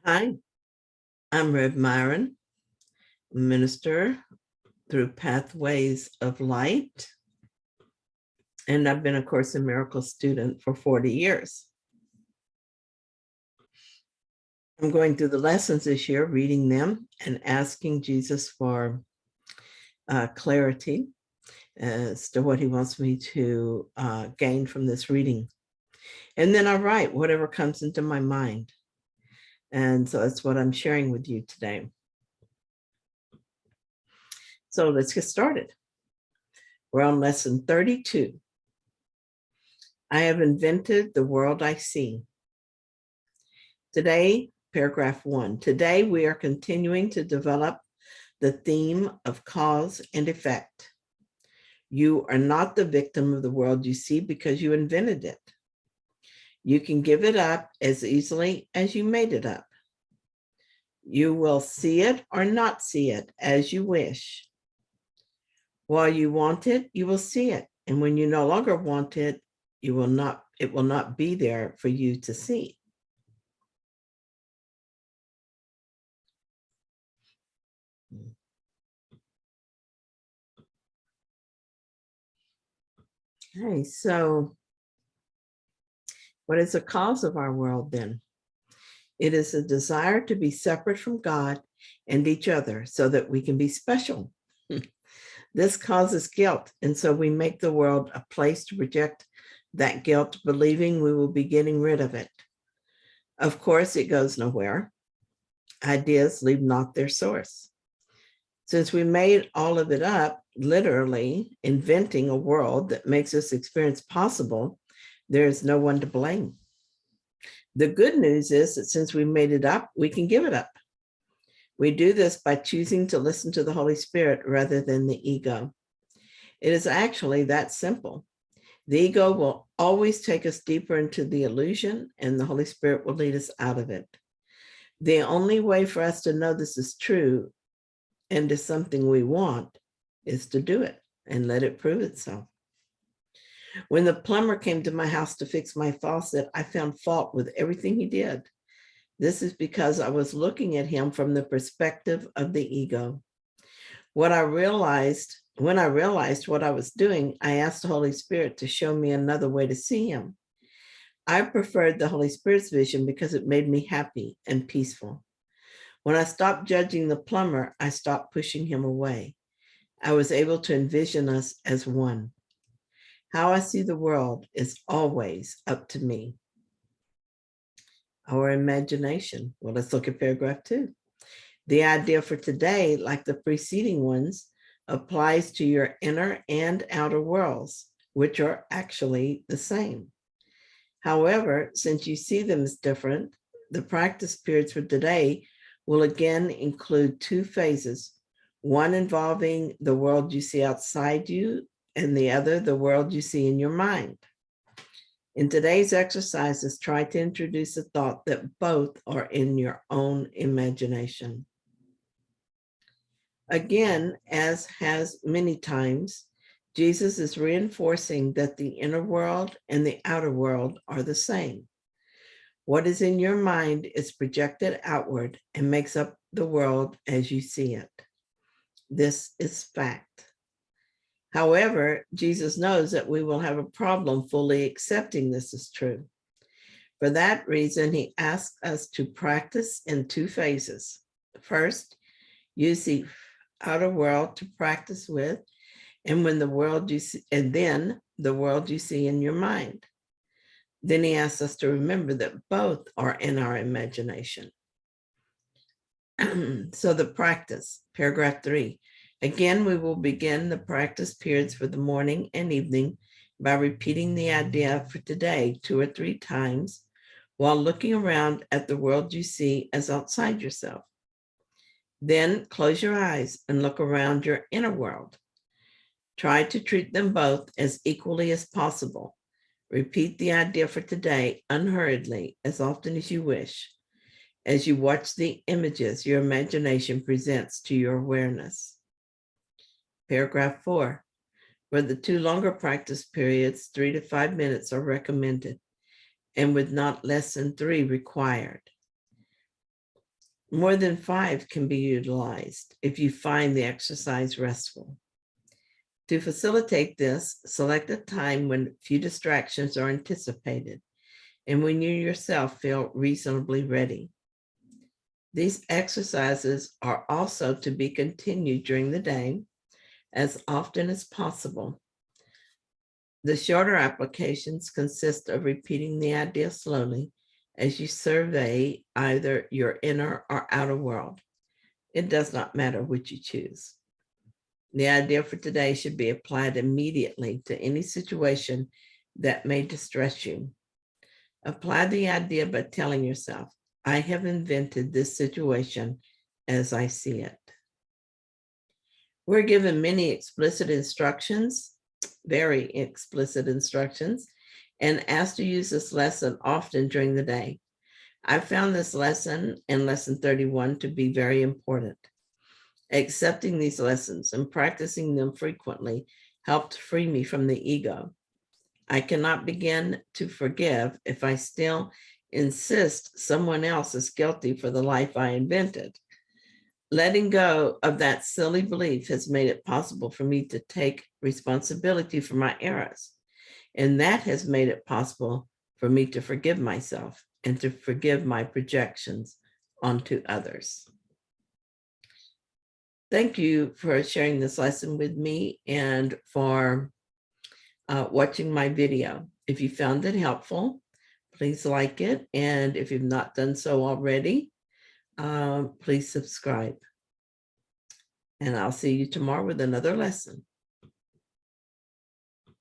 Hi, I'm Rev Myron, minister through Pathways of Light, and I've been a Course in Miracles student for 40 years. I'm going through the lessons this year, reading them and asking Jesus for clarity as to what he wants me to gain from this reading. And then I write whatever comes into my mind. And so that's what I'm sharing with you today. So let's get started. We're on lesson 32. I have invented the world I see. Today, paragraph 1. Today, we are continuing to develop the theme of cause and effect. You are not the victim of the world you see because you invented it. You can give it up as easily as you made it up. You will see it or not see it as you wish. While you want it, you will see it. And when you no longer want it, it will not be there for you to see. Okay, so what is the cause of our world then? It is a desire to be separate from God and each other so that we can be special. This causes guilt, and so we make the world a place to project that guilt, believing we will be getting rid of it. Of course, it goes nowhere. Ideas leave not their source. Since we made all of it up, literally inventing a world that makes this experience possible, there is no one to blame. The good news is that since we made it up, we can give it up. We do this by choosing to listen to the Holy Spirit rather than the ego. It is actually that simple. The ego will always take us deeper into the illusion, and the Holy Spirit will lead us out of it. The only way for us to know this is true and is something we want is to do it and let it prove itself. When the plumber came to my house to fix my faucet, I found fault with everything he did. This is because I was looking at him from the perspective of the ego. When I realized what I was doing, I asked the Holy Spirit to show me another way to see him. I preferred the Holy Spirit's vision because it made me happy and peaceful. When I stopped judging the plumber, I stopped pushing him away. I was able to envision us as one. How I see the world is always up to me. Our imagination. Well, let's look at paragraph 2. The idea for today, like the preceding ones, applies to your inner and outer worlds, which are actually the same. However, since you see them as different, the practice periods for today will again include 2 phases, one involving the world you see outside you, and the other, the world you see in your mind. In today's exercises, try to introduce the thought that both are in your own imagination. Again, as has many times, Jesus is reinforcing that the inner world and the outer world are the same. What is in your mind is projected outward and makes up the world as you see it. This is fact. However, Jesus knows that we will have a problem fully accepting this as true. For that reason, he asks us to practice in 2 phases. First, use the outer world to practice with, and when the world you see, and then the world you see in your mind. Then he asks us to remember that both are in our imagination. So the practice, paragraph 3. Again, we will begin the practice periods for the morning and evening by repeating the idea for today 2 or 3 times while looking around at the world you see as outside yourself. Then close your eyes and look around your inner world. Try to treat them both as equally as possible. Repeat the idea for today unhurriedly as often as you wish, as you watch the images your imagination presents to your awareness. Paragraph 4. For the 2 longer practice periods, 3 to 5 minutes are recommended, and with not less than 3 required. More than 5 can be utilized if you find the exercise restful. To facilitate this, select a time when few distractions are anticipated and when you yourself feel reasonably ready. These exercises are also to be continued during the day as often as possible. The shorter applications consist of repeating the idea slowly as you survey either your inner or outer world. It does not matter which you choose. The idea for today should be applied immediately to any situation that may distress you. Apply the idea by telling yourself, I have invented this situation as I see it. We're given many explicit instructions, very explicit instructions, and asked to use this lesson often during the day. I found this lesson and lesson 31 to be very important. Accepting these lessons and practicing them frequently helped free me from the ego. I cannot begin to forgive if I still insist someone else is guilty for the life I invented. Letting go of that silly belief has made it possible for me to take responsibility for my errors. And that has made it possible for me to forgive myself and to forgive my projections onto others. Thank you for sharing this lesson with me and for watching my video. If you found it helpful, please like it. And if you've not done so already, please subscribe. And I'll see you tomorrow with another lesson.